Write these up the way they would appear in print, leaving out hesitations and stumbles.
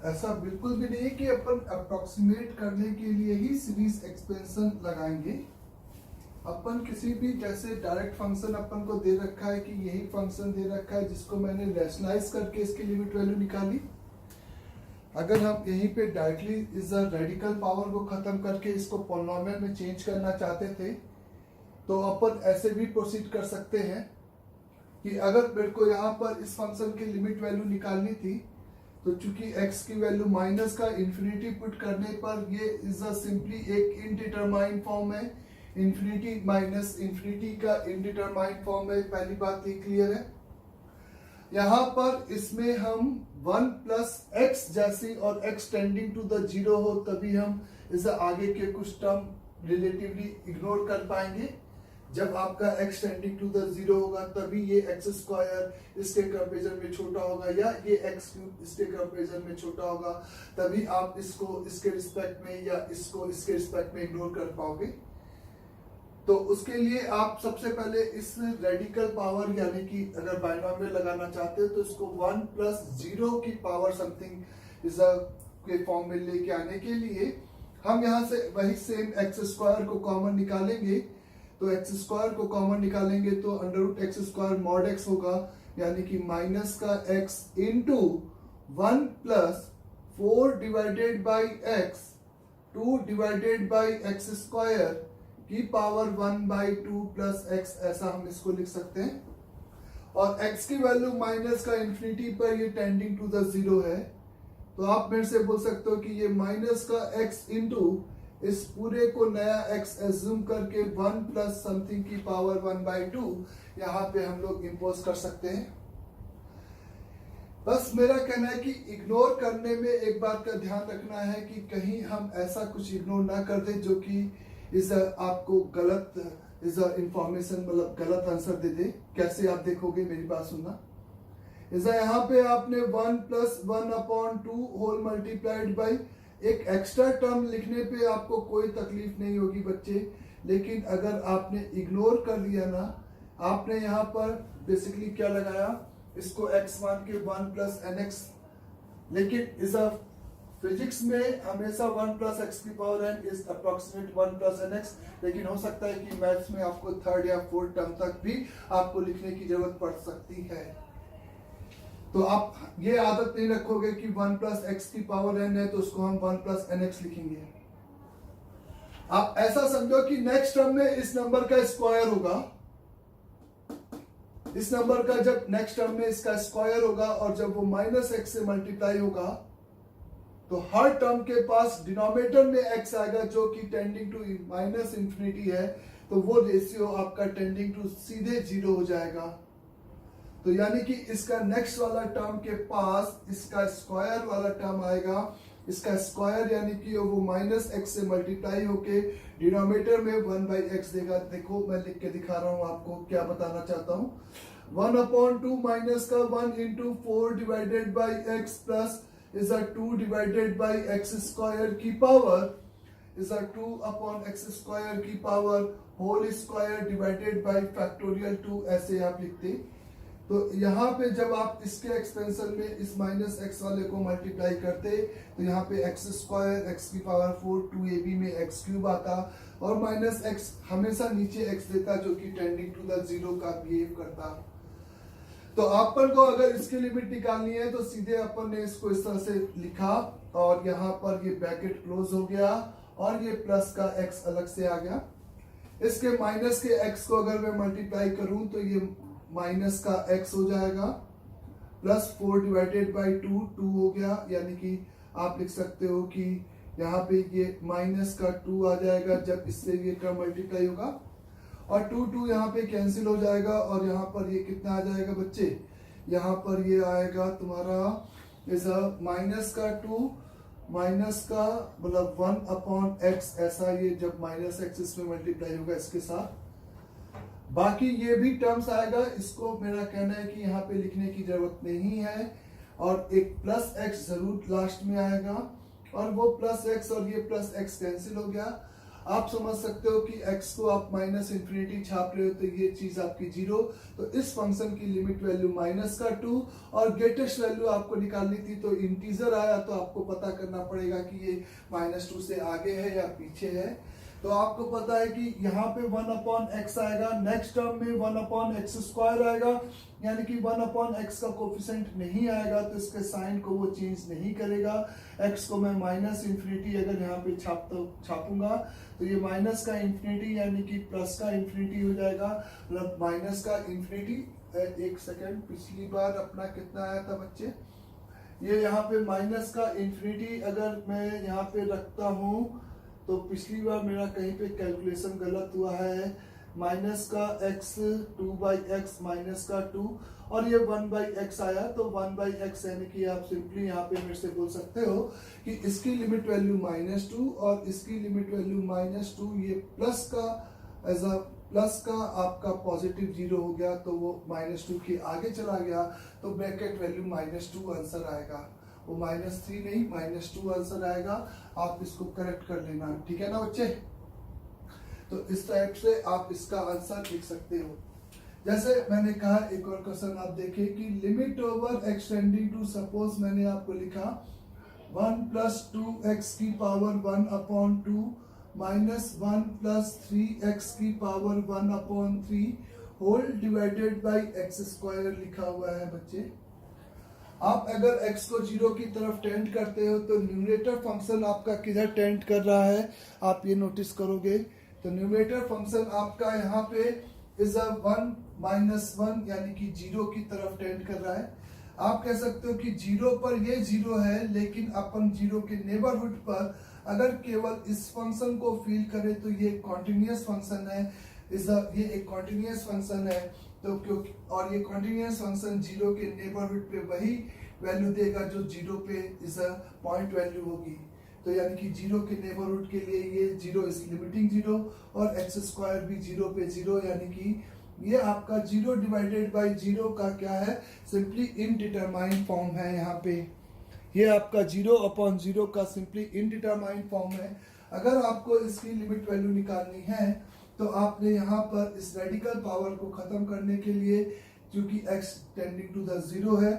ऐसा बिल्कुल भी नहीं है कि अपन अप्रोक्सीमेट करने के लिए ही सीरीज एक्सपेंशन लगाएंगे। अपन किसी भी जैसे डायरेक्ट फंक्शन अपन को दे रखा है कि यही फंक्शन दे रखा है जिसको मैंने रैशनलाइज करके इसकी लिमिट वैल्यू निकाली। अगर हम यहीं पे डायरेक्टली इस रेडिकल पावर को खत्म करके इसको पॉलिनोमियल में चेंज करना चाहते थे तो अपन ऐसे भी प्रोसीड कर सकते हैं कि अगर मेरे को यहाँ पर इस फंक्शन की लिमिट वैल्यू निकालनी थी तो चूंकि x की वैल्यू माइनस का इंफिनिटी पुट करने पर ये इज सिंपली एक इनडिटरमाइंड फॉर्म है। इंफिनिटी माइनस इंफिनिटी का इनडिटरमाइंड फॉर्म है। पहली बात ये क्लियर है। यहाँ पर इसमें हम 1 प्लस एक्स जैसी और x tending to the zero हो तभी हम इस आगे के कुछ टर्म रिलेटिवली इग्नोर कर पाएंगे। जब आपका x tending to the zero होगा तभी ये x स्क्वायर इसके कंपेरिजन में छोटा होगा या ये x क्यूब इसके कंपेरिजन में छोटा होगा, तभी आप इसको इसके रिस्पेक्ट में या इसको इसके रिस्पेक्ट में इग्नोर कर पाओगे। तो उसके लिए आप सबसे पहले इस रेडिकल पावर यानी कि अगर बाइनोमियल लगाना चाहते हो तो इसको 1 प्लस 0 की पावर समथिंग इस के फॉर्म में लेके आने के लिए हम यहाँ से वही सेम एक्स स्क्वायर को कॉमन निकालेंगे। तो एक्स स्क्वायर को कॉमन निकालेंगे तो under root x square mod x होगा, यानी कि माइनस का x into 1 plus 4 divided by x 2 divided by x square की पावर 1 बाई 2 प्लस एक्स, ऐसा हम इसको लिख सकते हैं। और x की वैल्यू माइनस का इंफिनिटी पर ये टेंडिंग टू द जीरो है तो आप मेरे से बोल सकते हो कि ये माइनस का x इंटू इस पूरे को नया x एज्यूम करके 1 प्लस समथिंग की पावर 1 बाई 2 यहाँ पे हम लोग इम्पोज कर सकते हैं। बस मेरा कहना है कि इग्नोर करने में एक बात का ध्यान रखना है कि कहीं हम ऐसा कुछ इग्नोर ना कर दे जो कि इस आपको गलत इस इंफॉर्मेशन मतलब गलत आंसर दे दे। कैसे आप देखोगे, मेरी बात सुनना। इस यहाँ पे आपने 1 plus 1 upon 2 whole multiplied by एक एक्स्ट्रा टर्म लिखने पे आपको कोई तकलीफ नहीं होगी बच्चे, लेकिन अगर आपने इग्नोर कर लिया ना, आपने यहाँ पर बेसिकली क्या लगाया, इसको x मान के 1 प्लस nx, लेकिन इस फिजिक्स में हमेशा 1 प्लस एक्स की power n is approximate 1 plus nx, लेकिन हो सकता है कि मैथ्स में आपको थर्ड या फोर्थ टर्म तक भी आपको लिखने की जरूरत पड़ सकती है। तो आप ये आदत नहीं रखोगे कि 1 प्लस एक्स की पावर n है तो उसको हम 1 प्लस nx लिखेंगे। आप ऐसा समझो कि नेक्स्ट टर्म में इस नंबर का स्क्वायर होगा, इस नंबर का जब नेक्स्ट टर्म में इसका स्क्वायर होगा और जब वो माइनस एक्स से मल्टीप्लाई होगा तो हर टर्म के पास डिनोमिनेटर में x आएगा जो कि टेंडिंग टू माइनस इंफिनिटी है, तो वो रेशियो आपका टेंडिंग टू सीधे जीरो हो जाएगा। तो यानी कि इसका नेक्स्ट वाला टर्म के पास इसका स्क्वायर वाला टर्म आएगा, इसका स्क्वायर यानी कि वो माइनस एक्स से मल्टीप्लाई होके डिनोमिनेटर में 1 बाई एक्स देगा। देखो मैं लिख के दिखा रहा हूं आपको क्या बताना चाहता हूं। 1 अपॉन 2 माइनस का 1 into 4 divided by x plus is 2 divided by x square की power is 2 upon x square की power whole square divided by factorial 2, ऐसे आप लिखते। तो यहाँ पे जब आप इसके एक्सपेंशन में इस माइनस एक्स वाले को मल्टीप्लाई करते तो यहाँ पे एक्स स्क्वायर एक्स की पावर 4 2ab में एक्स क्यूब आता और माइनस एक्स हमेशा नीचे एक्स देता जो कि टेंडिंग टू द जीरो का बिहेव करता। तो अपन को अगर इसकी लिमिट निकालनी है तो सीधे अपन ने इसको इस तरह से लिखा और यहाँ पर ये ब्रैकेट क्लोज हो गया और ये प्लस का एक्स अलग से आ गया। इसके माइनस के एक्स को अगर मैं मल्टीप्लाई करूं तो ये माइनस का x हो जाएगा प्लस 4 डिवाइडेड बाई 2 2 हो गया, यानी कि आप लिख सकते हो कि यहाँ पे ये माइनस का 2 आ जाएगा जब इससे ये टर्म मल्टीप्लाई होगा और 2 2 यहाँ पे कैंसिल हो जाएगा और यहाँ पर ये कितना आ जाएगा बच्चे, यहाँ पर ये आएगा तुम्हारा इस माइनस का 2 माइनस का मतलब 1 अपॉन एक्स, ऐसा ये जब माइनस एक्स इसमें मल्टीप्लाई होगा इसके साथ बाकी ये भी टर्म्स आएगा। इसको मेरा कहना है कि यहाँ पे लिखने की जरूरत नहीं है और एक प्लस एक्स जरूर लास्ट में आएगा और वो प्लस एक्स और ये प्लस एक्स कैंसिल हो गया। आप समझ सकते हो कि x को आप माइनस इन्फिनिटी छाप रहे हो तो ये चीज आपकी 0। तो इस फंक्शन की लिमिट वैल्यू -2 और ग्रेटेस्ट वैल्यू आपको निकालनी थी तो इंटीजर आया तो आपको पता करना पड़ेगा कि ये -2 से आगे है या पीछे है। तो आपको पता है कि यहाँ पे 1/x आएगा, नेक्स्ट टर्म में 1/x² आएगा, यानी कि 1/x का कोफिशिएंट नहीं आएगा तो इसके साइन को वो चेंज नहीं करेगा। x को मैं माइनस इन्फिनिटी अगर यहाँ पे छापूंगा तो ये माइनस का इन्फिनिटी यानी कि प्लस का इन्फिनिटी हो जाएगा, मतलब माइनस का इन्फिनिटी। एक सेकेंड, पिछली बार अपना कितना आया था बच्चे, ये यहाँ पे माइनस का इन्फिनिटी अगर मैं यहाँ पे रखता हूँ तो पिछली बार मेरा कहीं पे कैलकुलेशन गलत हुआ है। माइनस का x 2/x माइनस का 2 और ये 1/x आया तो 1/x यानी कि आप सिंपली यहाँ पे मेरे से बोल सकते हो कि इसकी लिमिट वैल्यू -2 और इसकी लिमिट वैल्यू -2, ये प्लस का एज अ प्लस का आपका पॉजिटिव 0 हो गया तो वो -2 के आगे चला गया तो ब्रैकेट वैल्यू -2 आंसर आएगा, वो -3 नहीं -2 आंसर आएगा। आप इसको करेक्ट कर लेना, ठीक है ना बच्चे। तो इस टाइप से आप इसका आंसर लिख सकते हो। जैसे मैंने कहा एक और क्वेश्चन आप देखिए कि limit over extending to, suppose मैंने आपको लिखा 1 + 2x की पावर 1/2 -1 + 3x की power 1/3 whole divided by x² लिखा हुआ है बच्चे। आप अगर x को 0 की तरफ टेंड करते हो तो न्यूमरेटर फंक्शन आपका किधर टेंड कर रहा है, आप ये नोटिस करोगे। तो न्यूमरेटर फंक्शन आपका यहाँ पे इज 1 - 1 यानी कि 0 की तरफ टेंड कर रहा है। आप कह सकते हो कि 0 पर ये 0 है, लेकिन अपन 0 के नेबरहुड पर अगर केवल इस फंक्शन को फील करें तो ये कॉन्टिन्यूस फंक्शन है, ये एक कॉन्टिन्यूस फंक्शन है। तो क्योंकि और ये कॉन्टिन्यूस फंक्शन 0 के नेबरहुड पे वही वैल्यू देगा जो 0 पे इज अ पॉइंट वैल्यू होगी। तो यानी कि 0 के नेबरहुड के लिए ये 0 इज लिमिटिंग 0 और x² भी 0 पे 0, यानी कि ये आपका 0 डिवाइडेड बाई 0 का क्या है, सिंपली इनडिटरमाइंड फॉर्म है। यहाँ पे ये आपका 0/0 का सिंपली इनडिटरमाइंड फॉर्म है। अगर आपको इसकी लिमिट वैल्यू निकालनी है तो आपने यहाँ पर इस रेडिकल पावर को खत्म करने के लिए, क्योंकि x टेंडिंग टू द 0 है,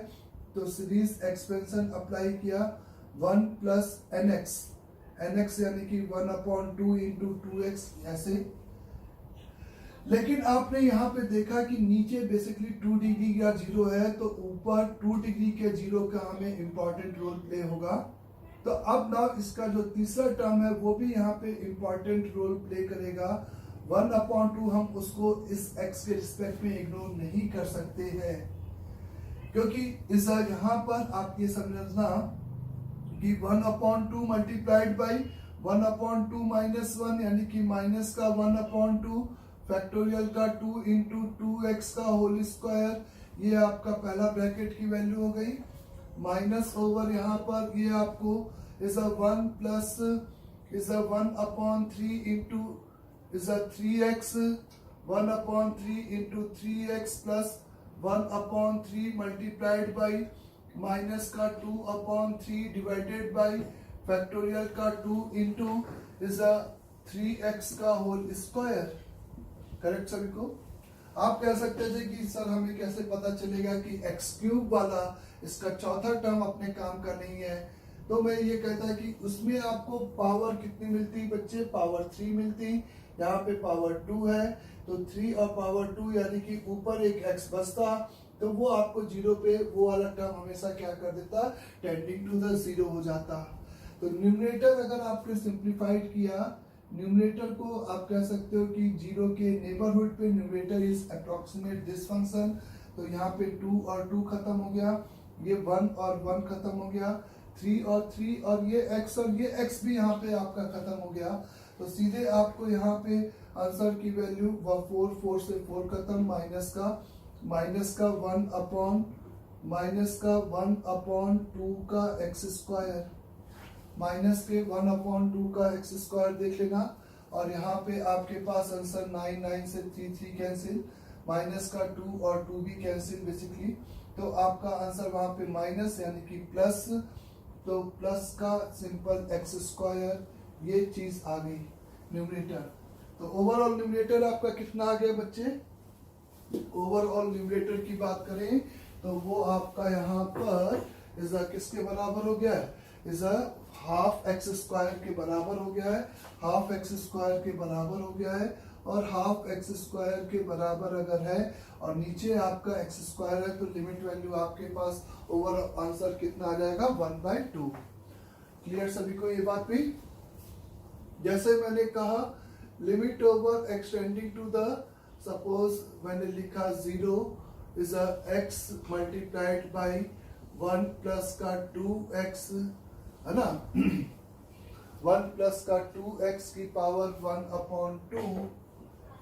तो सीरीज एक्सपेंशन अप्लाई किया 1 + nx यानी कि 1/2 × 2x ऐसे। लेकिन आपने यहाँ पे देखा कि नीचे बेसिकली 2 डिग्री का 0 है तो ऊपर 2 डिग्री के 0 का हमें इंपॉर्टेंट रोल प्ले होगा। तो अब ना इसका जो तीसरा टर्म है वो भी यहाँ पे इंपॉर्टेंट रोल प्ले करेगा। 1/2 हम उसको इस x के रिस्पेक्ट में इग्नोर नहीं कर सकते हैं, क्योंकि इस यहाँ पर आप ये समझना कि 1/2 मल्टीप्लाइड बाई 1/2 -1 यानी कि माइनस का 1/2 फैक्टोरियल का 2 × 2x का होल स्क्वायर, ये आपका पहला ब्रैकेट की वैल्यू हो गई। माइनस ओवर यहाँ पर ये आपको is 1 plus is 1/3 × is a 3x 1/3 × 3x plus 1/3 multiplied by minus का 2/3 डिवाइडेड बाई फैक्टोरियल का 2 into is a 3x का होल स्क्वायर। करेक्ट सभी को। आप कह सकते थे कि सर हमें कैसे पता चलेगा कि x³ वाला इसका चौथा टर्म अपने काम का नहीं है। तो मैं ये कहता कि उसमें आपको पावर कितनी मिलती बच्चे, पावर 3 मिलती। यहाँ पे पावर 2 है तो 3 और पावर 2 यानी कि ऊपर एक x बचता, तो वो आपको 0 पे वो वाला टर्म हमेशा क्या कर देता, टेंडिंग टू द 0 हो जाता। तो न्यूमरेटर अगर आपने सिंप्लीफाइड किया, न्यूमरेटर को आप कह सकते हो कि 0 के नेबरहुड पे numerator is approximate this function. तो यहाँ पे 2 और 2 खत्म हो गया, ये 1 और 1 खत्म हो गया, 3 और 3 और ये x भी यहाँ पे आपका खत्म हो गया। तो सीधे आपको यहाँ पे आंसर की वैल्यू 4 से 4 खत्म, माइनस का 1/2 का x², माइनस के 1/2 का x² देख लेना। और यहाँ पे आपके पास आंसर 9 से 3 कैंसिल, माइनस का 2 और 2 भी कैंसिल बेसिकली। तो आपका आंसर वहां पे माइनस यानी कि प्लस, तो प्लस का सिंपल x², ये चीज आ गई। न्यूमरेटर। तो ओवरऑल न्यूमरेटर आपका कितना आ गया बच्चे? ओवरऑल न्यूमरेटर की बात करें तो वो आपका यहाँ पर इज किसके बराबर हो गया है? इज हाफ एक्स स्क्वायर के बराबर हो गया है। हाफ एक्स स्क्वायर के बराबर हो गया है, और हाफ एक्स स्क्वायर के बराबर अगर है और नीचे आपका एक्स स्क्वायर है तो लिमिट वैल्यू आपके पास ओवर आंसर कितना आ जाएगा? 1/2। क्लियर सभी को ये बात भी? जैसे मैंने कहा limit over extending to the, suppose मैंने लिखा 0 is x multiplied by 1 plus का 2x, है ना? 1 प्लस का 2x की पावर 1/2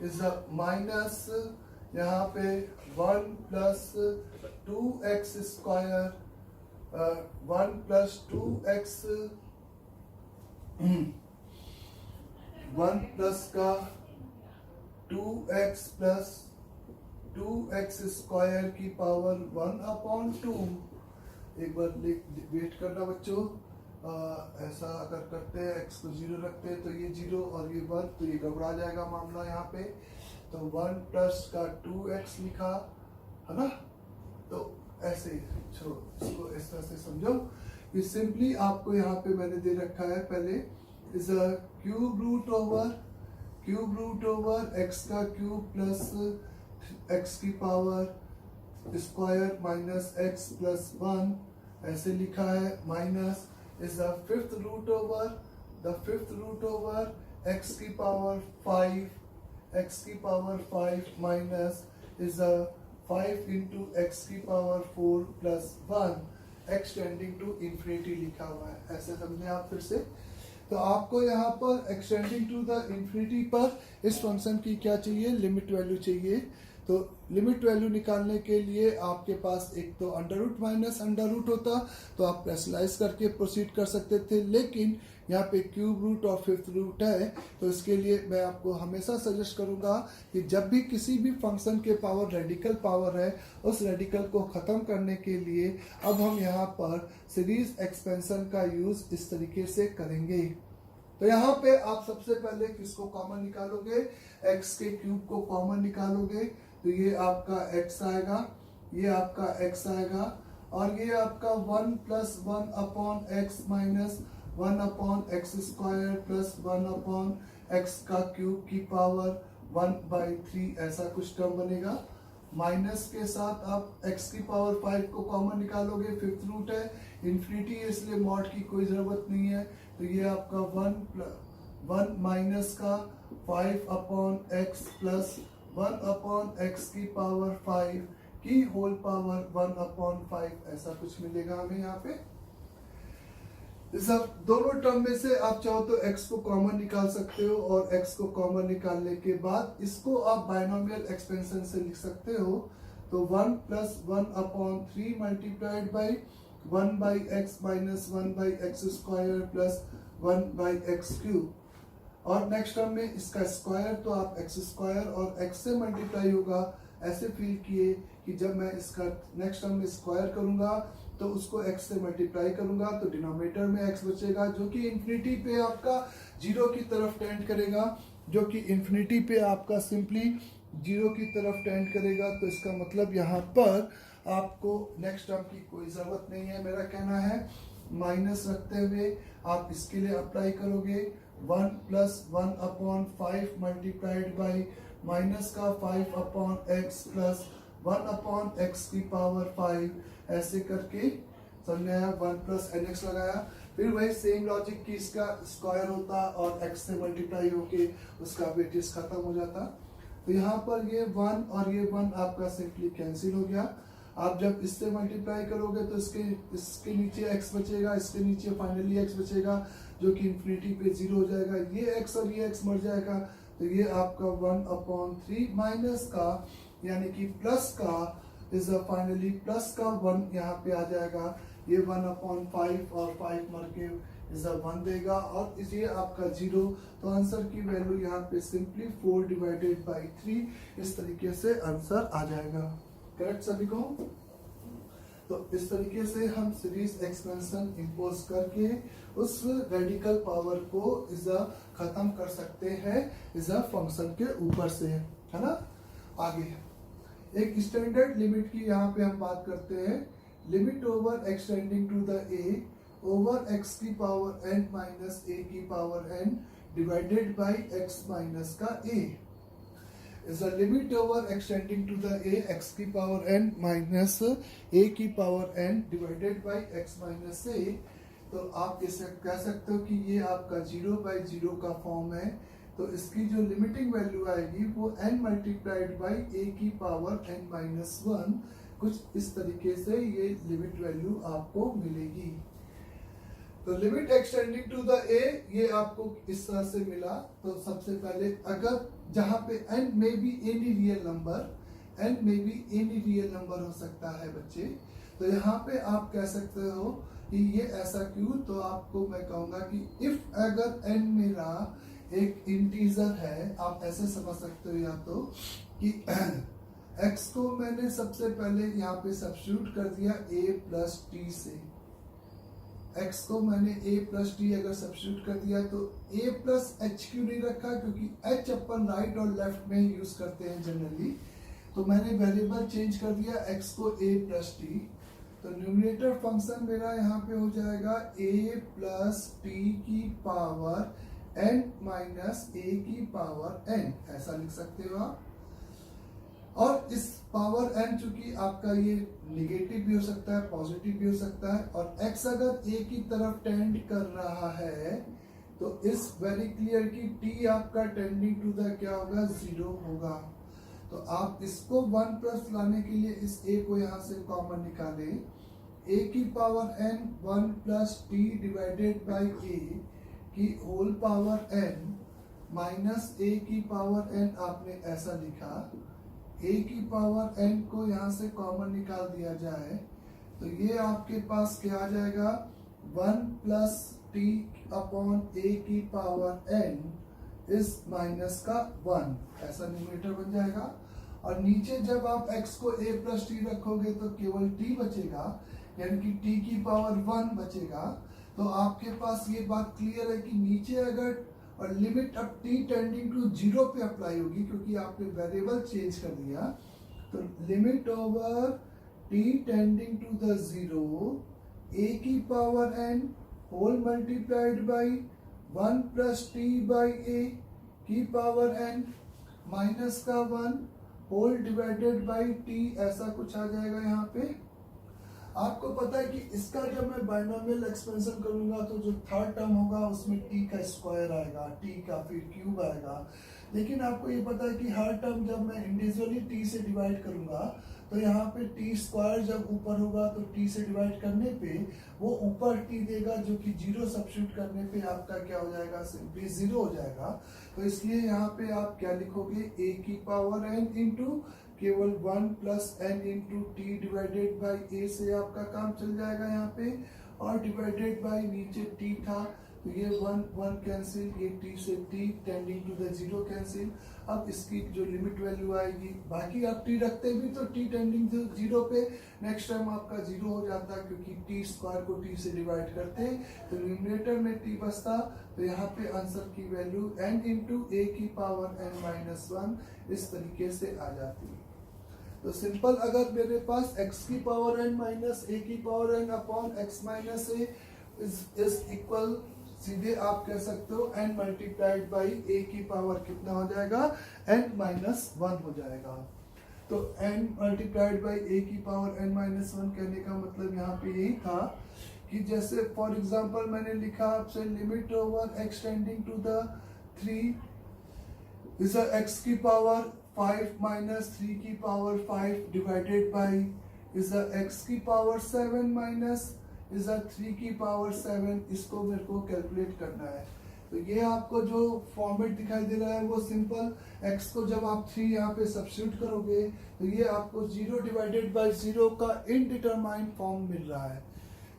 इज माइनस यहाँ पे 1 plus 2x square, 1 plus 2x 1 plus का 2x प्लस 2x स्क्वायर की पावर 1/2। एक बार वेट करना बच्चों, ऐसा अगर करते हैं x को 0 रखते हैं तो ये 0 और ये 1, तो ये गड़बड़ा जाएगा मामला यहाँ पे। तो 1 प्लस का 2x लिखा, है ना? तो ऐसे ही छोड़ो, इसको इस तरह से समझो कि सिंपली आपको यहाँ पे मैंने दे रखा है पहले is cube root over x का क्यूब प्लस x की power square minus x plus 1, ऐसे लिखा है। Minus is the fifth root over x की power 5 minus is 5 into x की power 4 plus 1 extending to infinity लिखा हुआ है। ऐसे समझे आप फिर से? तो आपको यहाँ पर एक्सटेंडिंग टू द इंफिनिटी पर इस फंक्शन की क्या चाहिए? लिमिट वैल्यू चाहिए। तो लिमिट वैल्यू निकालने के लिए आपके पास एक तो under root minus under root होता तो आप स्लाइस करके प्रोसीड कर सकते थे, लेकिन यहाँ पे क्यूब रूट और फिफ्थ रूट है, तो इसके लिए मैं आपको हमेशा सजेस्ट करूंगा कि जब भी किसी भी फंक्शन के पावर रेडिकल पावर है, उस रेडिकल को ख़त्म करने के लिए अब हम यहाँ पर सीरीज एक्सपेंशन का यूज़ इस तरीके से करेंगे। तो यहाँ पे आप सबसे पहले किसको कॉमन निकालोगे? x के क्यूब को कॉमन निकालोगे, तो ये आपका x आएगा, ये आपका x आएगा, और ये आपका 1 plus 1 upon x minus 1 upon x square plus 1 upon x का क्यूब की पावर 1/3, ऐसा कुछ टर्म बनेगा। माइनस के साथ आप x की पावर 5 को कॉमन निकालोगे, फिफ्थ रूट है, इंफिनिटी है इसलिए मॉड की कोई जरूरत नहीं है, तो ये आपका 1 माइनस का 5 upon x plus 1 upon x की पावर 5 की होल पावर 1/5, ऐसा कुछ मिलेगा हमें यहाँ पे। सब दोनों टर्म में से आप चाहो तो x को कॉमन निकाल सकते हो, और x को कॉमन निकालने के बाद इसको आप बाइनोमियल एक्सपेंशन से लिख सकते हो। तो 1 plus 1/3 multiplied by 1/x minus 1/x square plus 1/x cube, और नेक्स्ट टर्म में इसका स्क्वायर, तो आप x स्क्वायर और x से मल्टीप्लाई होगा। ऐसे फील किए कि जब मैं इसका नेक्स्ट टर्म में स्क्वायर करूंगा तो उसको x से मल्टीप्लाई करूंगा, तो डिनोमिनेटर में x बचेगा जो कि इंफिनिटी पे आपका 0 की तरफ टेंड करेगा, जो कि इंफिनिटी पे आपका सिंपली 0 की तरफ टेंड करेगा। तो इसका मतलब यहाँ पर आपको नेक्स्ट टर्म की कोई ज़रूरत नहीं है। मेरा कहना है माइनस रखते हुए आप इसके लिए अप्लाई करोगे 1 प्लस 1/5 मल्टीप्लाइड बाई माइनस का 5 अपॉन एक्स प्लस 1/x की पावर 5, ऐसे करके समझाया। 1 प्लस nx लगाया, फिर वही सेम लॉजिक की इसका स्क्वायर होता और x से मल्टीप्लाई होके उसका बेटिस खत्म हो जाता। तो यहाँ पर ये 1 और ये 1 आपका सिंपली कैंसिल हो गया। आप जब इससे मल्टीप्लाई करोगे तो इसके नीचे x बचेगा, इसके नीचे फाइनली x बचेगा जो कि इंफिनिटी पे 0 हो जाएगा। ये x और ये x मर जाएगा, तो ये आपका 1/3 माइनस का यानी कि प्लस का इज फाइनली प्लस का 1 यहाँ पे आ जाएगा। ये 1/5 और 5 मर के इज 1 देगा, और इस ये आपका 0। तो आंसर की वैल्यू यहाँ पे सिंपली 4/3 इस तरीके से आंसर आ जाएगा। करेक्ट सभी को? तो इस तरीके से हम सीरीज एक्सपेंशन इम्पोज करके उस रेडिकल पावर को खत्म कर सकते हैं फंक्शन के ऊपर से, है ना। आगे एक स्टैंडर्ड लिमिट की यहाँ पे हम बात करते हैं। Limit over extending to the a over x की पावर n माइनस ए की power n divided by x minus का a is a limit over extending to the a x की पावर n माइनस a की power n divided by x minus a। तो आप इसे कह सकते हो कि ये आपका 0/0 का फॉर्म है। तो इसकी जो लिमिटिंग वैल्यू आएगी वो n मल्टीप्लाइड बाई a की पावर n माइनस 1, कुछ इस तरीके से ये लिमिट वैल्यू आपको मिलेगी। तो limit extending to the a ये आपको इस तरह से मिला। तो सबसे पहले अगर जहां पे n में भी एनी रियल नंबर हो सकता है बच्चे, तो यहाँ पे आप कह सकते हो कि ये ऐसा क्यों। तो आपको मैं कहूंगा कि इफ अगर n मेरा एक इंटीजर है, आप ऐसे समझ सकते हो या तो कि x को मैंने सबसे पहले यहाँ पे सब्स्टिट्यूट कर दिया a प्लस टी से। x को मैंने a प्लस टी अगर सब्स्टिट्यूट कर दिया तो a प्लस एच क्यों नहीं रखा, क्योंकि h अपन राइट और लेफ्ट में यूज करते हैं जनरली। तो मैंने वेरिएबल चेंज कर दिया x को a प्लस टी। तो न्यूमरेटर फंक्शन मेरा यहाँ पे हो जाएगा a प्लस टी की पावर n माइनस a की पावर n, ऐसा लिख सकते हो आप। और इस पावर n चूंकि आपका ये निगेटिव भी हो सकता है, पॉजिटिव भी हो सकता है, और x अगर a की तरफ टेंड कर रहा है तो इस वेरी क्लियर की t आपका टेंडिंग टू द क्या होगा, 0 होगा। तो आप इसको 1 प्लस लाने के लिए इस a को यहाँ से कॉमन निकाले, a की power n 1 plus t divided by a की whole power n minus a की पावर n आपने ऐसा लिखा। a की पावर n को यहाँ से कॉमन निकाल दिया जाए तो ये आपके पास क्या आ जाएगा, 1 प्लस टी अपॉन a की पावर n इस माइनस का 1, ऐसा न्यूमरेटर बन जाएगा। और नीचे जब आप x को a प्लस टी रखोगे तो केवल t बचेगा, यानी कि t की पावर 1 बचेगा। तो आपके पास ये बात क्लियर है कि नीचे अगर और लिमिट अब t टेंडिंग टू 0 पे अप्लाई होगी, क्योंकि आपने वेरिएबल चेंज कर दिया। तो limit over t tending to the 0 a की power n whole multiplied by 1 plus t by a की पावर n माइनस का 1 होल डिवाइडेड बाई t, ऐसा कुछ आ जाएगा यहाँ पे। आपको पता है कि इसका जब मैं बाइनोमियल एक्सपेंशन करूंगा तो जो थर्ड टर्म होगा उसमें t का स्क्वायर आएगा, t का फिर क्यूब आएगा। लेकिन आपको ये पता है कि हर टर्म जब मैं इंडिविजुअली t से डिवाइड करूंगा तो यहाँ पे t स्क्वायर जब ऊपर होगा तो t से डिवाइड करने पे वो ऊपर t देगा, जो कि 0 सब्स्टिट्यूट करने पे आपका क्या हो जाएगा, सिंपली 0 हो जाएगा। तो इसलिए यहाँ पे आप क्या लिखोगे, a की पावर n इंटू केवल 1 plus n into T divided by a से आपका काम चल जाएगा यहाँ पे, और डिवाइडेड बाई नीचे t था तो ये 1 कैंसिल, ये t से t tending to the 0 cancel. अब इसकी जो लिमिट वैल्यू आएगी, बाकी आप t रखते भी तो t टेंडिंग टू 0 पे नेक्स्ट टाइम आपका 0 हो जाता, क्योंकि t स्क्वायर को t से डिवाइड करते तो न्यूमरेटर में t बचता। तो यहाँ पे आंसर की वैल्यू n इंटू a की पावर n माइनस 1 इस तरीके से आ जाती है। तो सिंपल, अगर मेरे पास x की पावर n माइनस a की power n upon x minus a is equal, सीधे आप कह सकते हो n मल्टीप्लाइड बाई a की पावर कितना हो जाएगा, n माइनस 1 हो जाएगा। तो n मल्टीप्लाइड बाई a की पावर n माइनस 1 कहने का मतलब यहाँ पे यही था कि जैसे फॉर एग्जांपल मैंने लिखा आपसे limit over extending to the 3 is x की पावर 5 माइनस 3 की power 5 divided by is x की पावर 7 माइनस इज 3 की पावर 7, इसको मेरे को कैलकुलेट करना है। तो ये आपको जो फॉर्मेट दिखाई दे रहा है वो सिंपल, x को जब आप 3 यहाँ पे सब्स्टिट्यूट करोगे तो ये आपको 0 डिवाइडेड बाई 0 का इनडिटरमाइंड फॉर्म मिल रहा है।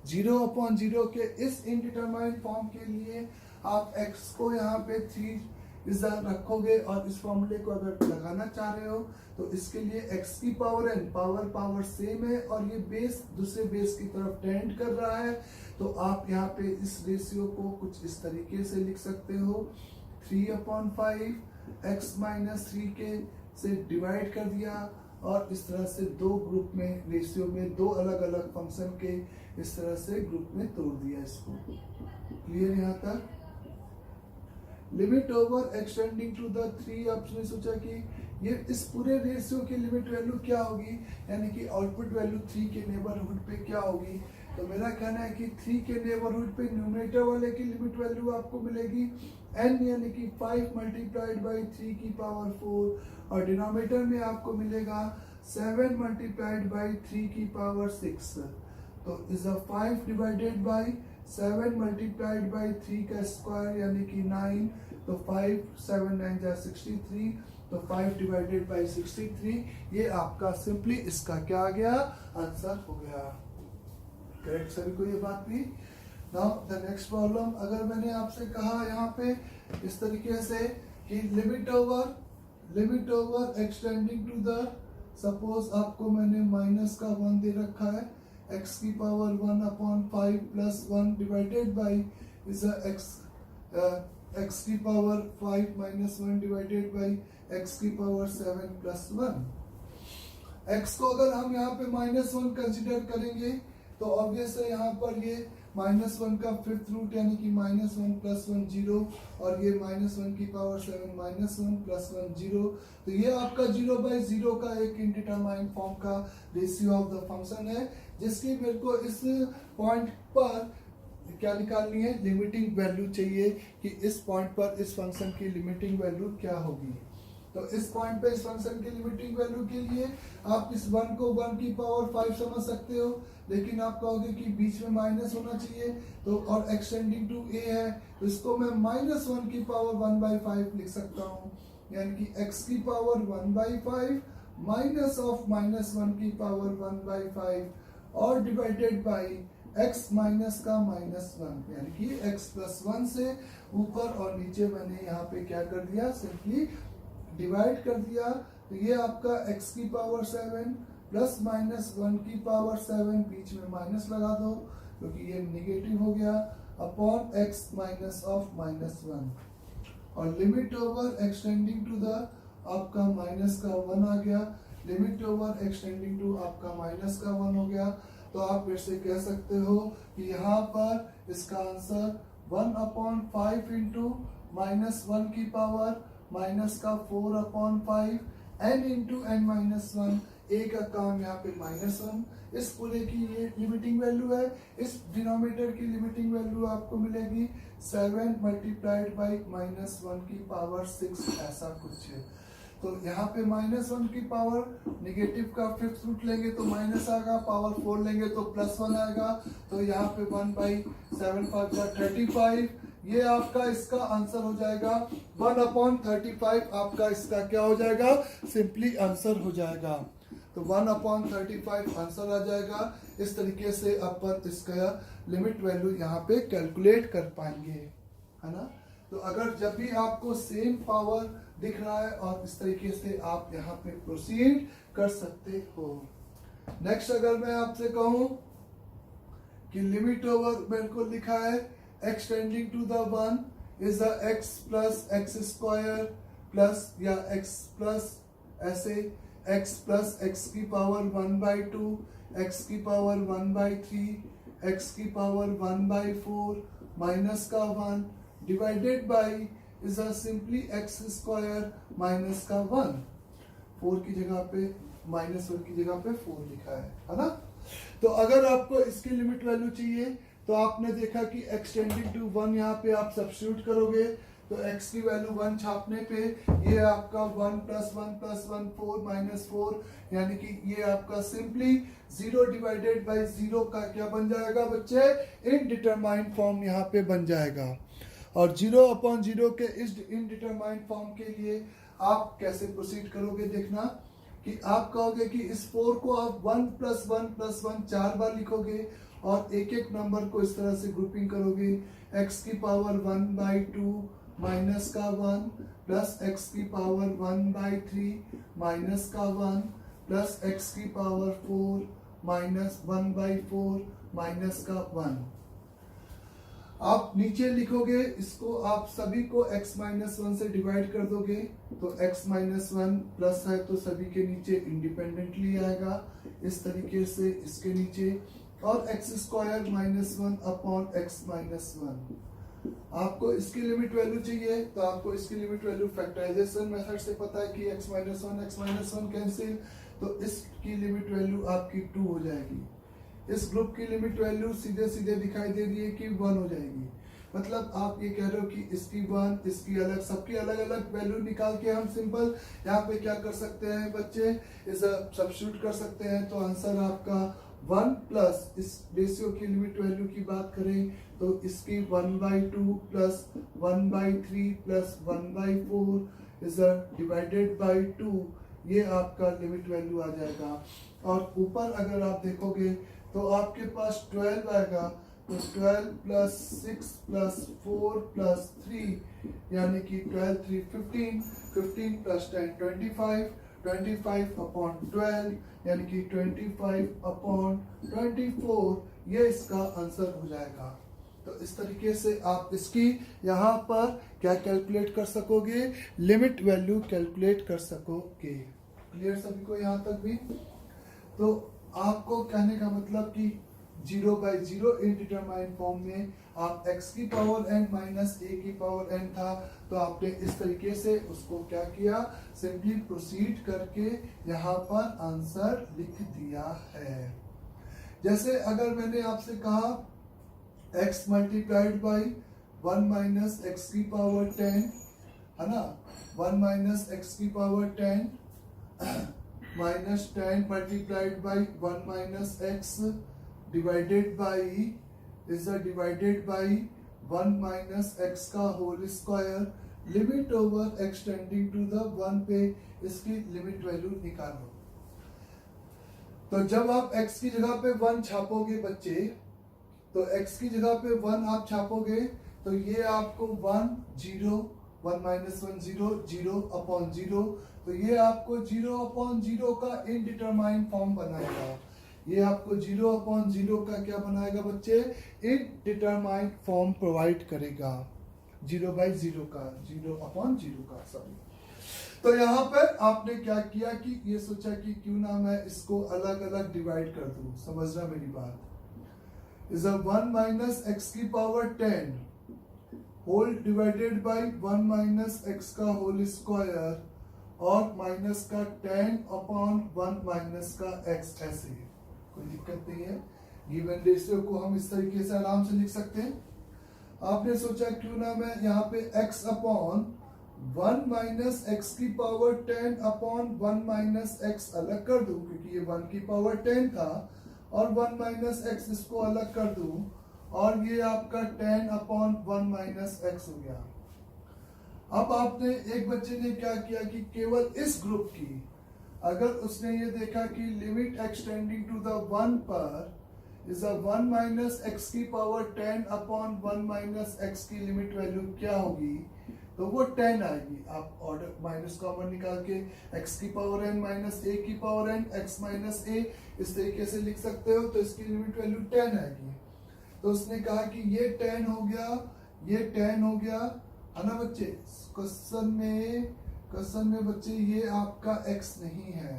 0 अपॉन 0 के इस इनडिटरमाइंड फॉर्म के लिए आप x को यहाँ पे 3 इस रखोगे और इस फॉर्मूले को अगर लगाना चाह रहे हो तो इसके लिए x की पावर n पावर सेम है और ये बेस दूसरे बेस की तरफ टेंड कर रहा है, तो आप यहाँ पे इस रेशियो को कुछ इस तरीके से लिख सकते हो 3/5 x माइनस 3 के से डिवाइड कर दिया और इस तरह से दो ग्रुप में रेशियो में दो अलग अलग फंक्शन के इस तरह से ग्रुप में तोड़ दिया इसको। क्लियर यहाँ तक? Limit over extending to the 3, आपने सोचा कि ये इस पूरे रेशियो की लिमिट वैल्यू क्या होगी, यानी कि आउटपुट वैल्यू 3 के नेबरहुड पे क्या होगी। तो मेरा कहना है कि 3 के नेबरहुड पे न्यूमरेटर वाले की लिमिट वैल्यू आपको मिलेगी n यानी कि 5 मल्टीप्लाइड बाई 3 की पावर 4 और डिनोमिनेटर में आपको मिलेगा 7 मल्टीप्लाइड बाई 3 की पावर 6। तो is 5 divided by 7 multiplied by 3 का स्क्वायर यानी कि 9, तो 5 7 9 जा 63, तो 5 डिवाइडेड बाई 63 ये आपका सिंपली इसका क्या आ गया, आंसर हो गया। करेक्ट सभी को ये बात भी। नाउ द नेक्स्ट प्रॉब्लम, अगर मैंने आपसे कहा यहाँ पे इस तरीके से कि limit over extending to the, suppose आपको मैंने माइनस का 1 दे रखा है, x की power 1/5 plus 1 divided by is x की power 5 minus 1 divided by x की पावर 7 प्लस 1। x को अगर हम यहाँ पे -1 कंसिडर करेंगे तो ऑब्वियस है यहाँ पर ये -1 का 5th रूट यानी कि -1 प्लस 1 0 और ये -1 की पावर 7 -1 प्लस 1 0, तो ये आपका 0/0 का एक इनडिटरमाइंड फॉर्म का रेशियो ऑफ द फंक्शन है, जिसकी मेरे को इस पॉइंट पर क्या निकालनी है, लिमिटिंग वैल्यू चाहिए कि इस पॉइंट पर इस फंक्शन की लिमिटिंग वैल्यू क्या होगी। तो इस पॉइंट पे इस फंक्शन की लिमिटिंग वैल्यू के लिए आप इस 1 को 1 की पावर 5 समझ सकते हो, लेकिन आप कहोगे कि बीच में माइनस होना चाहिए, तो और एक्सटेंडिंग टू a है तो इसको मैं -1 की पावर 1/5 लिख सकता हूँ, यानी कि x की पावर 1/5 माइनस ऑफ -1 की पावर 1/5 और डिवाइडेड बाई x माइनस का -1 यानी कि x प्लस 1 से ऊपर और नीचे मैंने यहाँ पे क्या कर दिया, सिंपली डिवाइड कर दिया। तो ये आपका x की पावर 7 प्लस -1 की पावर 7, बीच में माइनस लगा दो क्योंकि ये निगेटिव हो गया, अपॉन x माइनस ऑफ -1 और limit over extending to the आपका माइनस का 1 आ गया, लिमिट ओवर एक्सटेंडिंग टू आपका माइनस का 1 हो गया। तो आप फिर से कह सकते हो कि यहाँ पर इसका आंसर 1/5 इंटू -1 की पावर माइनस का 4/5 n इंटू n-1, a का काम यहाँ पे -1, इस पूरे की ये लिमिटिंग वैल्यू है। इस डिनोमिनेटर की लिमिटिंग वैल्यू आपको मिलेगी 7 मल्टीप्लाइड बाई -1 की पावर 6, ऐसा कुछ है। तो यहाँ पे -1 की पावर निगेटिव का 5th रूट लेंगे तो माइनस आएगा, पावर 4 लेंगे तो +1 आएगा, तो यहाँ पे 1/7 35, ये आपका इसका आंसर हो जाएगा 1/35, आपका इसका क्या हो जाएगा, सिंपली आंसर हो जाएगा। तो 1/35 आंसर आ जाएगा। इस तरीके से अपन इसका लिमिट वैल्यू यहाँ पे कैलकुलेट कर पाएंगे, है ना। तो अगर जब भी आपको सेम पावर दिख रहा है और इस तरीके से आप यहाँ पे प्रोसीड कर सकते हो। नेक्स्ट अगर मैं आपसे कहूँ कि लिमिट ओवर मेरे को लिखा है extending to the 1 is the x plus x square plus या x प्लस ऐसे x प्लस एक्स की पावर 1/2, x की पावर 1/3, x की पावर 1/4 माइनस का 1 divided by is simply x square minus का 1, 4 की जगह पे -1 की जगह पे 4 लिखा है ना। तो अगर आपको इसकी लिमिट वैल्यू चाहिए तो आपने देखा कि एक्सटेंडिंग टू 1 यहाँ पे आप सब्स्टिट्यूट करोगे तो x की वैल्यू 1 छापने पे ये आपका 1 + 1 + 1 4 -4 यानी कि ये आपका सिंपली 0 डिवाइडेड बाई 0 का क्या बन जाएगा बच्चे, इनडिटरमाइंड फॉर्म यहाँ पे बन जाएगा। और 0/0 के इस इनडिटरमाइंड फॉर्म के लिए आप कैसे प्रोसीड करोगे, देखना कि आप कहोगे कि इस 4 को आप 1 + 1 + 1 4 बार लिखोगे और एक एक नंबर को इस तरह से ग्रुपिंग करोगे, x की पावर 1/2 माइनस का 1 प्लस एक्स की पावर 1/3 माइनस का 1 प्लस एक्स की पावर 4 माइनस 1/4 माइनस का 1। आप नीचे लिखोगे इसको, आप सभी को x माइनस 1 से डिवाइड कर दोगे तो x माइनस 1 प्लस है तो सभी के नीचे इंडिपेंडेंटली आएगा इस तरीके से इसके नीचे, और x square minus 1 upon x minus 1। आपको इसकी लिमिट वैल्यू चाहिए तो आपको इसकी लिमिट वैल्यू फैक्टराइजेशन मेथड से पता है कि x माइनस 1 कैंसिल, तो इसकी लिमिट वैल्यू आपकी 2 हो जाएगी। इस ग्रुप की लिमिट वैल्यू सीधे सीधे दिखाई दे रही है कि 1 हो जाएगी। मतलब आप ये कह रहे हो कि इसकी 1 इसकी अलग, सबकी अलग अलग वैल्यू निकाल के हम सिंपल यहाँ पे क्या कर सकते हैं बच्चे, इस सब्स्टिट्यूट कर सकते हैं। तो आंसर आपका 1 प्लस इस रेशियो की लिमिट वैल्यू की बात करें तो इसकी 1/2 plus 1/3 plus 1/4 is divided by 2, ये आपका लिमिट वैल्यू आ जाएगा। और ऊपर अगर आप देखोगे तो आपके पास 12 आएगा, तो 12 प्लस 6 प्लस 4 प्लस 3 यानी कि 12 3 15, 15 प्लस 10 25, 25 अपॉन 12 यानी कि 25 अपॉन 24, ये इसका आंसर हो जाएगा। तो इस तरीके से आप इसकी यहाँ पर क्या कैलकुलेट कर सकोगे, लिमिट वैल्यू कैलकुलेट कर सकोगे। क्लियर सभी को यहाँ तक भी? तो आपको कहने का मतलब कि 0/0 इनडिटरमाइंड फॉर्म में आप x की पावर n माइनस a की पावर n था, तो आपने इस तरीके से उसको क्या किया, सिंपली प्रोसीड करके यहाँ पर आंसर लिख दिया है। जैसे अगर मैंने आपसे कहा x multiplied by 1 minus x की पावर 10 है ना, 1 माइनस एक्स की power 10 minus 10 multiplied by 1 minus x divided by is divided by 1 minus x का whole square, limit over extending to the 1 पे इसकी लिमिट वैल्यू निकालो। तो जब आप x की जगह पे 1 छापोगे बच्चे, तो x की जगह पे 1 आप छापोगे तो ये आपको 1 0 1 माइनस 1 0 0 अपॉन 0, तो ये आपको 0/0 का इनडिटरमाइंड फॉर्म बनाएगा। ये आपको 0/0 का क्या बनाएगा बच्चे, इनडिटरमाइंड फॉर्म प्रोवाइड करेगा, 0/0 का, 0/0 का सॉरी। तो यहाँ पर आपने क्या किया कि ये सोचा कि क्यों ना मैं इसको अलग अलग डिवाइड कर दूं, समझना मेरी बात। इज 1 माइनस एक्स की power 10 whole divided by 1 minus x का होल स्क्वायर और माइनस का 10 अपॉन 1 माइनस का x, ऐसे कोई दिक्कत नहीं है। गिवन रेशियो को हम इस तरीके से आराम से लिख सकते हैं। आपने सोचा क्यों ना मैं यहाँ पे x अपॉन 1 माइनस एक्स की पावर 10 अपॉन 1 माइनस एक्स अलग कर दूं, क्योंकि ये 1 की पावर 10 था, और 1 माइनस एक्स इसको अलग कर दूं, और ये आपका 10 अपॉन 1 माइनस एक्स हो गया। अब आपने एक बच्चे ने क्या किया कि केवल इस ग्रुप की, अगर उसने ये देखा कि लिमिट एक्सटेंडिंग टू द 1 पर इज 1 माइनस एक्स की पावर 10 अपॉन 1 माइनस एक्स की लिमिट वैल्यू क्या होगी, तो वो 10 आएगी। आप ऑर्डर माइनस कॉमन निकाल के x की पावर n माइनस a की power n x minus a इस तरीके से लिख सकते हो, तो इसकी लिमिट वैल्यू 10 आएगी। तो उसने कहा कि ये 10 हो गया, ये 10 हो गया, है ना बच्चे। क्वेश्चन में बच्चे ये आपका x नहीं है,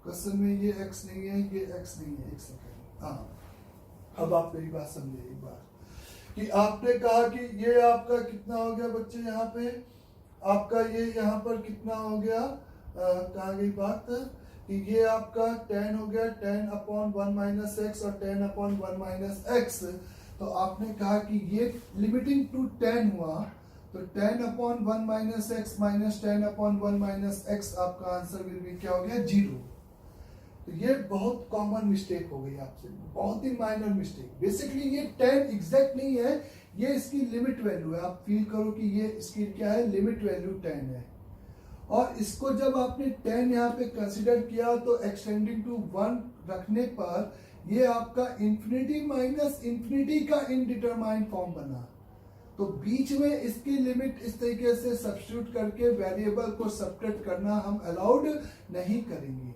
क्वेश्चन में ये x नहीं है, ये x नहीं है। एक सेकंड, हाँ अब आप मेरी बात समझे एक बार, कि आपने कहा कि ये आपका कितना हो गया बच्चे, यहाँ पे आपका ये यहाँ पर कितना हो गया, कहा गई बात कि ये आपका 10 हो गया, 10 अपॉन 1 माइनस एक्स और 10 अपॉन 1 माइनस एक्स। तो आपने कहा कि ये लिमिटिंग टू 10 हुआ, तो 10 upon 1 minus x minus 10 upon 1 minus x, आपका आंसर विल बी क्या हो गया, 0। तो ये बहुत कॉमन मिस्टेक हो गई आपसे, बहुत ही माइनर मिस्टेक। बेसिकली ये 10 एग्जैक्ट नहीं है, ये इसकी लिमिट वैल्यू है। आप फील करो कि ये इसकी क्या है, लिमिट वैल्यू 10 है। और इसको जब आपने 10 यहाँ पे कंसिडर किया, तो एक्सटेंडिंग टू 1 रखने पर ये आपका इंफिनिटी माइनस इंफिनिटी का इनडिटरमाइंड फॉर्म बना। तो बीच में इसकी लिमिट इस तरीके से सब्स्टिट्यूट करके वेरिएबल को सबट्रैक्ट करना हम अलाउड नहीं करेंगे।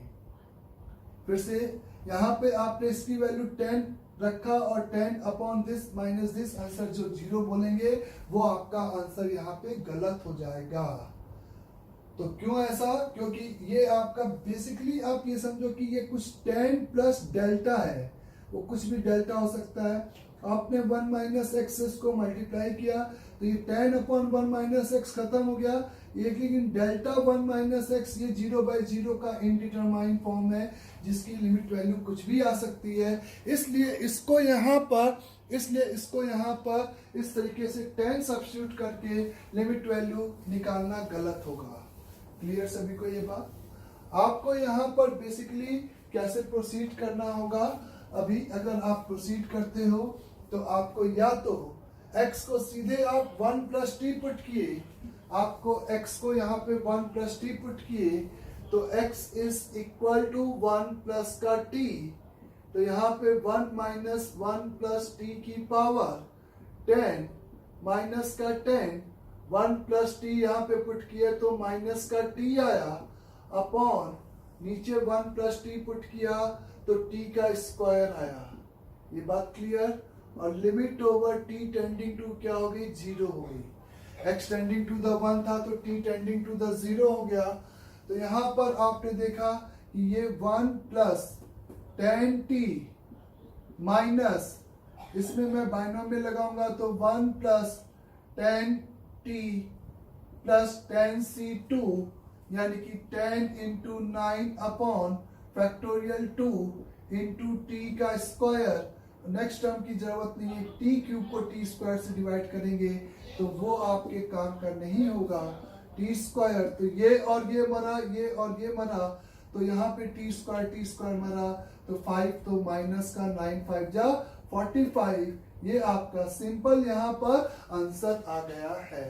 फिर से यहाँ पे आपने इसकी वैल्यू 10 रखा और 10 upon this minus this, answer जो 0 बोलेंगे वो आपका आंसर यहाँ पे गलत हो जाएगा। तो क्यों ऐसा? क्योंकि ये आपका बेसिकली आप ये समझो कि ये कुछ 10 प्लस डेल्टा है, वो कुछ भी डेल्टा हो सकता है। आपने 1 माइनस एक्स को मल्टीप्लाई किया तो ये 10 अपॉन 1 माइनस एक्स खत्म हो गया। लेकिन डेल्टा 1 माइनस एक्स ये 0/0 का इनडिटरमाइन फॉर्म है जिसकी लिमिट वैल्यू कुछ भी आ सकती है। इसलिए इसको यहाँ पर इस तरीके से 10 सब्स्टिट्यूट करके लिमिट वैल्यू निकालना गलत होगा। क्लियर सभी को ये बात? आपको यहाँ पर बेसिकली कैसे प्रोसीड करना होगा? अभी अगर आप प्रोसीड करते हो तो आपको या तो x को सीधे आप 1 प्लस टी पुट किए, आपको x को यहाँ पे 1 प्लस टी पुट किए तो x is equal to 1 plus का t, तो यहाँ पे 1 माइनस 1 प्लस टी की पावर 10 माइनस का 10, 1 प्लस टी यहाँ पे पुट किया तो माइनस का t आया, अपॉन नीचे 1 प्लस टी पुट किया तो t का स्क्वायर आया। ये बात क्लियर? और limit over t tending to क्या हो गई? 0 हो गई। x टेंडिंग टू द 1 था तो t टेंडिंग टू द 0 हो गया। तो यहाँ पर आपने देखा कि ये 1 प्लस 10t माइनस, इसमें मैं बाइनोमियल लगाऊंगा तो 1 प्लस 10t प्लस 10c2 यानी कि 10 into 9 upon factorial 2 into T का स्क्वायर। नेक्स्ट टर्म की जरूरत नहीं है, टी क्यूब को टी स्क्वायर से डिवाइड करेंगे तो वो आपके काम का नहीं होगा। टी स्क्वायर तो ये और ये मरा, ये और ये मरा, तो यहाँ पे टी स्क्वायर मरा तो 5 तो माइनस का 9 5 जा 45। ये आपका सिंपल यहाँ पर आंसर आ गया है।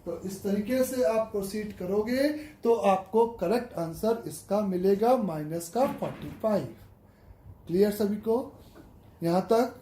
तो इस तरीके से आप प्रोसीड करोगे तो आपको करेक्ट आंसर इसका मिलेगा माइनस का 45। क्लियर सभी को यहाँ तक?